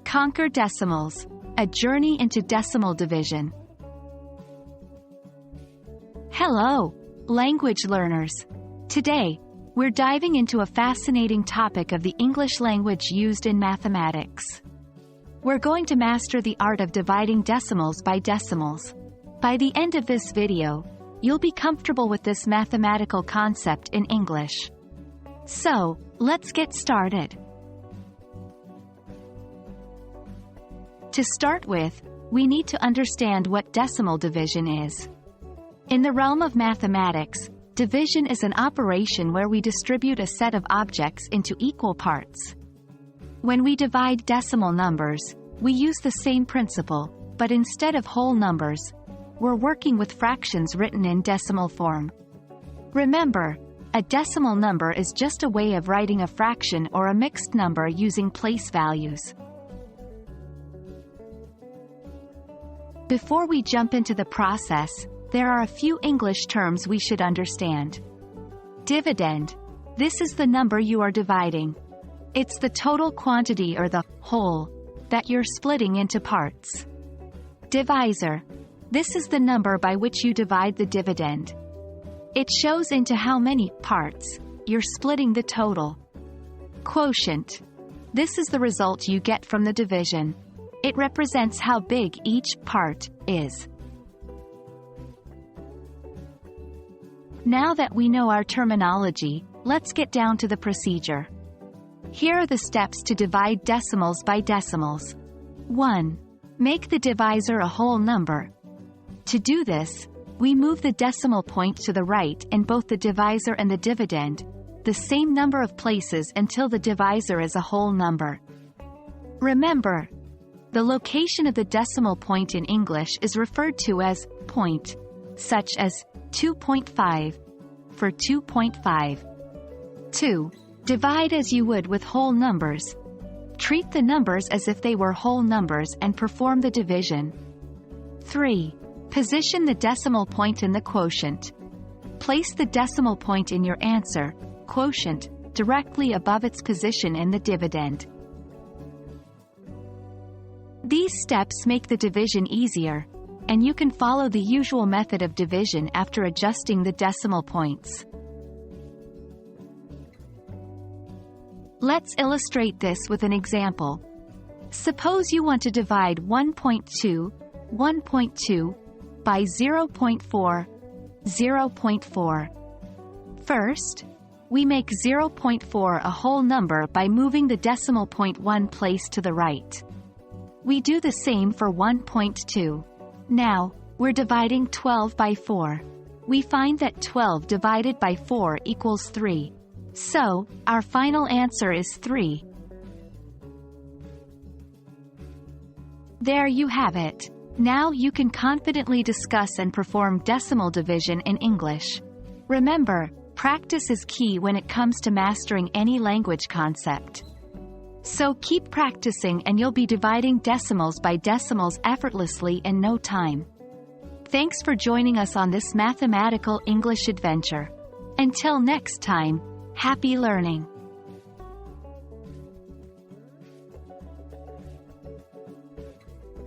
Conquer Decimals, a journey into decimal division. Hello, language learners. Today, we're diving into a fascinating topic of the English language used in mathematics. We're going to master the art of dividing decimals by decimals. By the end of this video, you'll be comfortable with this mathematical concept in English. So, let's get started. To start with, we need to understand what decimal division is. In the realm of mathematics, division is an operation where we distribute a set of objects into equal parts. When we divide decimal numbers, we use the same principle, but instead of whole numbers, we're working with fractions written in decimal form. Remember, a decimal number is just a way of writing a fraction or a mixed number using place values. Before we jump into the process, there are a few English terms we should understand. Dividend. This is the number you are dividing. It's the total quantity or the whole that you're splitting into parts. Divisor. This is the number by which you divide the dividend. It shows into how many parts you're splitting the total. Quotient. This is the result you get from the division. It represents how big each part is. Now that we know our terminology, let's get down to the procedure. Here are the steps to divide decimals by decimals. 1. Make the divisor a whole number. To do this, we move the decimal point to the right in both the divisor and the dividend, the same number of places until the divisor is a whole number. Remember, the location of the decimal point in English is referred to as point, such as 2.5 for 2.5. 2. Divide as you would with whole numbers. Treat the numbers as if they were whole numbers and perform the division. 3. Position the decimal point in the quotient. Place the decimal point in your answer, quotient, directly above its position in the dividend. These steps make the division easier, and you can follow the usual method of division after adjusting the decimal points. Let's illustrate this with an example. Suppose you want to divide 1.2 by 0.4, 0.4. First, we make 0.4 a whole number by moving the decimal point one place to the right. We do the same for 1.2. Now, we're dividing 12 by 4. We find that 12 divided by 4 equals 3. So, our final answer is 3. There you have it. Now you can confidently discuss and perform decimal division in English. Remember, practice is key when it comes to mastering any language concept. So keep practicing and you'll be dividing decimals by decimals effortlessly in no time. Thanks for joining us on this mathematical English adventure. Until next time, happy learning!